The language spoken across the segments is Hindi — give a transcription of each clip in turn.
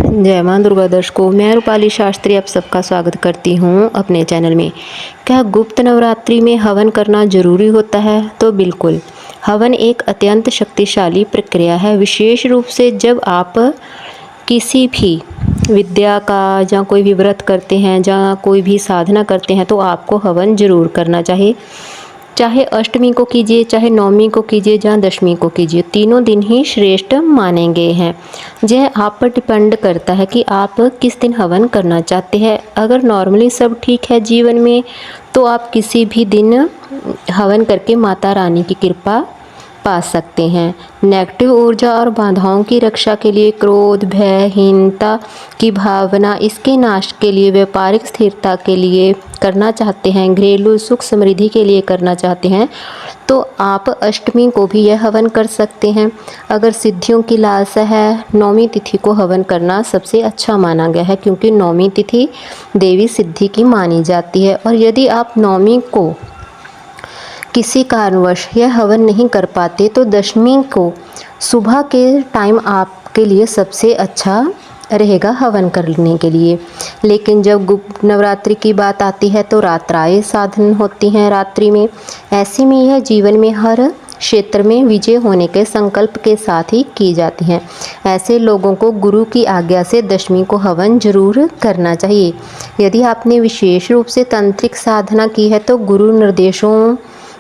जय मां दुर्गा दर्शकों, मैं रूपाली शास्त्री आप सबका स्वागत करती हूँ अपने चैनल में। क्या गुप्त नवरात्रि में हवन करना जरूरी होता है? तो बिल्कुल। हवन एक अत्यंत शक्तिशाली प्रक्रिया है, विशेष रूप से जब आप किसी भी विद्या का या कोई भी व्रत करते हैं या कोई भी साधना करते हैं तो आपको हवन जरूर करना चाहिए। चाहे अष्टमी को कीजिए, चाहे नवमी को कीजिए या दशमी को कीजिए, तीनों दिन ही श्रेष्ठ माने गए हैं। यह आप पर डिपेंड करता है कि आप किस दिन हवन करना चाहते हैं। अगर नॉर्मली सब ठीक है जीवन में तो आप किसी भी दिन हवन करके माता रानी की कृपा पा सकते हैं। नेगेटिव ऊर्जा और बाधाओं की रक्षा के लिए, क्रोध, भय, हीनता की भावना, इसके नाश के लिए, व्यापारिक स्थिरता के लिए करना चाहते हैं, घरेलू सुख समृद्धि के लिए करना चाहते हैं तो आप अष्टमी को भी यह हवन कर सकते हैं। अगर सिद्धियों की लालसा है, नौमी तिथि को हवन करना सबसे अच्छा माना गया है, क्योंकि नौमी तिथि देवी सिद्धि की मानी जाती है। और यदि आप नौमी को किसी कारणवश यह हवन नहीं कर पाते तो दशमी को सुबह के टाइम आपके लिए सबसे अच्छा रहेगा हवन करने के लिए। लेकिन जब गुप्त नवरात्रि की बात आती है तो रात्राएं साधन होती हैं रात्रि में। ऐसे में यह जीवन में हर क्षेत्र में विजय होने के संकल्प के साथ ही की जाती हैं। ऐसे लोगों को गुरु की आज्ञा से दशमी को हवन जरूर करना चाहिए। यदि आपने विशेष रूप से तांत्रिक साधना की है तो गुरु निर्देशों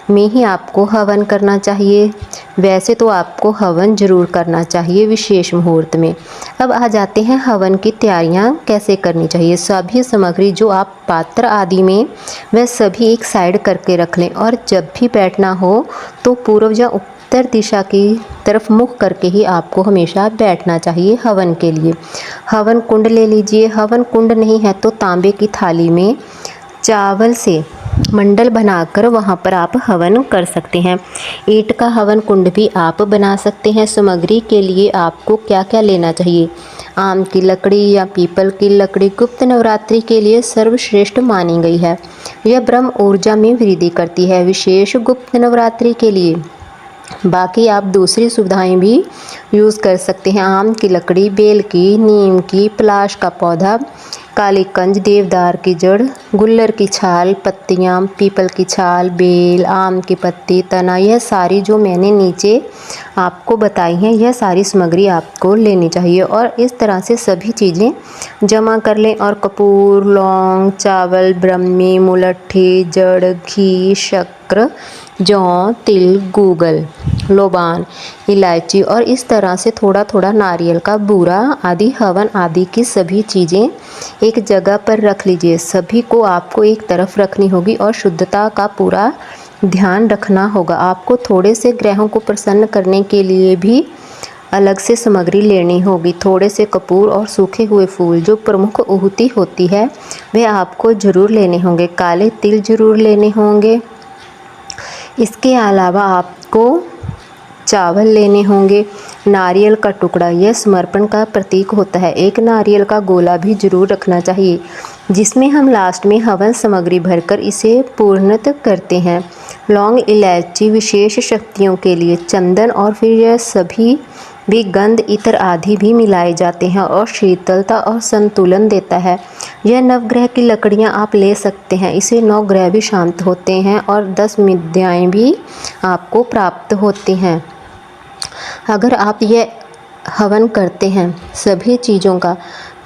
में ही आपको हवन करना चाहिए। वैसे तो आपको हवन जरूर करना चाहिए विशेष मुहूर्त में। अब आ जाते हैं हवन की तैयारियां कैसे करनी चाहिए। सभी सामग्री जो आप पात्र आदि में वह सभी एक साइड करके रख लें और जब भी बैठना हो तो पूर्व या उत्तर दिशा की तरफ मुख करके ही आपको हमेशा बैठना चाहिए हवन के लिए। हवन कुंड ले लीजिए। हवन कुंड नहीं है तो तांबे की थाली में चावल से मंडल बनाकर वहां पर आप हवन कर सकते हैं। ईंट का हवन कुंड भी आप बना सकते हैं। सामग्री के लिए आपको क्या क्या लेना चाहिए। आम की लकड़ी या पीपल की लकड़ी गुप्त नवरात्रि के लिए सर्वश्रेष्ठ मानी गई है। यह ब्रह्म ऊर्जा में वृद्धि करती है, विशेष गुप्त नवरात्रि के लिए। बाकी आप दूसरी सुविधाएं भी यूज़ कर सकते हैं। आम की लकड़ी, बेल की, नीम की, पलाश का पौधा, कालीकंज, देवदार की जड़, गुल्लर की छाल, पत्तियां, पीपल की छाल, बेल, आम की पत्ती, तना, यह सारी जो मैंने नीचे आपको बताई हैं यह सारी सामग्री आपको लेनी चाहिए। और इस तरह से सभी चीज़ें जमा कर लें। और कपूर, लौंग, चावल, ब्रह्मी, मुलट्ठी, जड़, घी, शक्कर, जौ, तिल, गूगल, लोबान, इलायची और इस तरह से थोड़ा थोड़ा नारियल का बूरा आदि हवन आदि की सभी चीज़ें एक जगह पर रख लीजिए। सभी को आपको एक तरफ रखनी होगी और शुद्धता का पूरा ध्यान रखना होगा। आपको थोड़े से ग्रहों को प्रसन्न करने के लिए भी अलग से सामग्री लेनी होगी। थोड़े से कपूर और सूखे हुए फूल जो प्रमुख आहुति होती है वे आपको ज़रूर लेने होंगे। काले तिल ज़रूर लेने होंगे। इसके अलावा आपको चावल लेने होंगे। नारियल का टुकड़ा यह समर्पण का प्रतीक होता है। एक नारियल का गोला भी जरूर रखना चाहिए जिसमें हम लास्ट में हवन सामग्री भरकर इसे पूर्णत करते हैं। लौंग, इलायची विशेष शक्तियों के लिए, चंदन और फिर यह सभी भी गंध, इत्र आदि भी मिलाए जाते हैं और शीतलता और संतुलन देता है। यह नवग्रह की लकड़ियां आप ले सकते हैं। इसे 9 ग्रह भी शांत होते हैं और 10 विद्याएं भी आपको प्राप्त होती हैं। अगर आप यह हवन करते हैं सभी चीज़ों का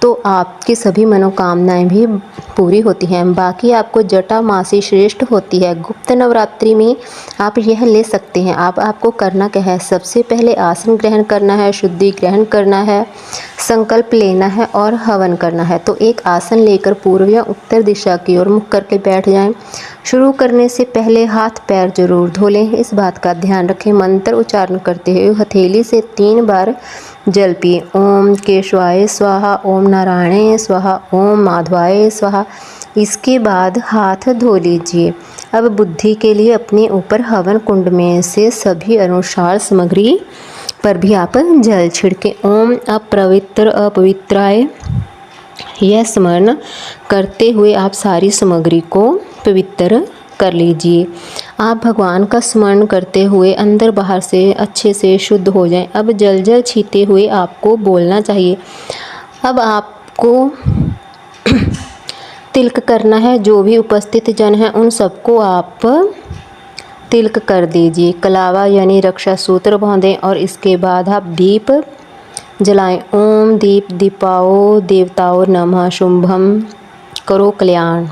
तो आपकी सभी मनोकामनाएं भी पूरी होती हैं। बाकी आपको जटा मासी श्रेष्ठ होती है। गुप्त नवरात्रि में आप यह ले सकते हैं। आपको करना क्या है, सबसे पहले आसन ग्रहण करना है, शुद्धि ग्रहण करना है, संकल्प लेना है और हवन करना है। तो एक आसन लेकर पूर्व या उत्तर दिशा की ओर मुख करके बैठ जाएं। शुरू करने से पहले हाथ पैर जरूर धो लें, इस बात का ध्यान रखें। मंत्र उच्चारण करते हुए हथेली से 3 बार जल पिए। ओम केशवाय स्वाहा, ओम नारायणाय स्वाहा, ओम माधवाय स्वाहा। इसके बाद हाथ धो लीजिए। अब बुद्धि के लिए अपने ऊपर हवन कुंड में से सभी अनुसार सामग्री पर भी आप जल छिड़के। ओम अपवित्र अपवित्राय यह स्मरण करते हुए आप सारी सामग्री को पवित्र कर लीजिए। आप भगवान का स्मरण करते हुए अंदर बाहर से अच्छे से शुद्ध हो जाएं। अब जल जल छीते हुए आपको बोलना चाहिए, अब आपको तिलक करना है। जो भी उपस्थित जन हैं उन सबको आप तिलक कर दीजिए। कलावा यानी रक्षा सूत्र बांधें और इसके बाद आप दीप जलाएं। ओम दीप दीपाओ देवताओं नमः शुंभम करो कल्याण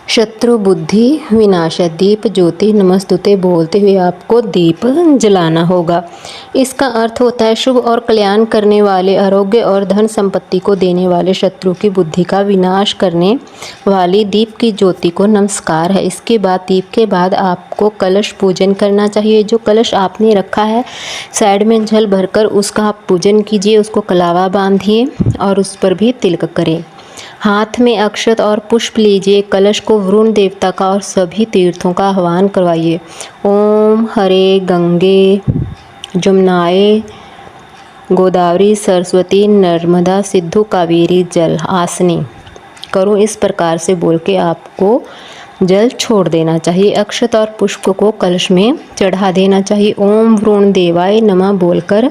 शत्रु बुद्धि विनाश। दीप ज्योति नमस्तुते बोलते हुए आपको दीप जलाना होगा। इसका अर्थ होता है शुभ और कल्याण करने वाले, आरोग्य और धन संपत्ति को देने वाले, शत्रु की बुद्धि का विनाश करने वाली दीप की ज्योति को नमस्कार है। इसके बाद दीप के बाद आपको कलश पूजन करना चाहिए। जो कलश आपने रखा है साइड में जल भरकर उसका आप पूजन कीजिए, उसको कलावा बांधिए और उस पर भी तिलक करें। हाथ में अक्षत और पुष्प लीजिए। कलश को वरुण देवता का और सभी तीर्थों का आह्वान करवाइए। ओम हरे गंगे जमुनाए गोदावरी सरस्वती नर्मदा सिंधु कावेरी जल आसनी करूँ, इस प्रकार से बोल के आपको जल छोड़ देना चाहिए। अक्षत और पुष्प को कलश में चढ़ा देना चाहिए। ओम वरुण देवाय नमः बोलकर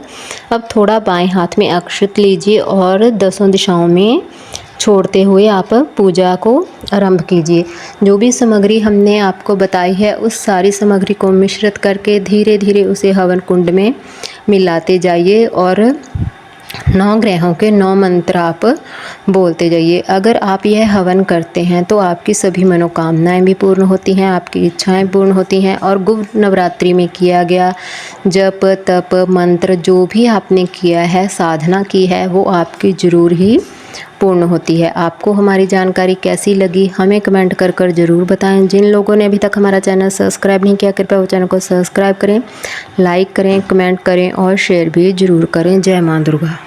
अब थोड़ा बाएं हाथ में अक्षत लीजिए और 10 दिशाओं में छोड़ते हुए आप पूजा को आरंभ कीजिए। जो भी सामग्री हमने आपको बताई है उस सारी सामग्री को मिश्रित करके धीरे धीरे उसे हवन कुंड में मिलाते जाइए और 9 ग्रहों के 9 मंत्र आप बोलते जाइए। अगर आप यह हवन करते हैं तो आपकी सभी मनोकामनाएं भी पूर्ण होती हैं, आपकी इच्छाएं पूर्ण होती हैं और गुप्त नवरात्रि में किया गया जप तप मंत्र जो भी आपने किया है, साधना की है, वो आपकी जरूर ही पूर्ण होती है। आपको हमारी जानकारी कैसी लगी हमें कमेंट कर ज़रूर बताएं। जिन लोगों ने अभी तक हमारा चैनल सब्सक्राइब नहीं किया कृपया वो चैनल को सब्सक्राइब करें, लाइक करें, कमेंट करें और शेयर भी ज़रूर करें। जय मां दुर्गा।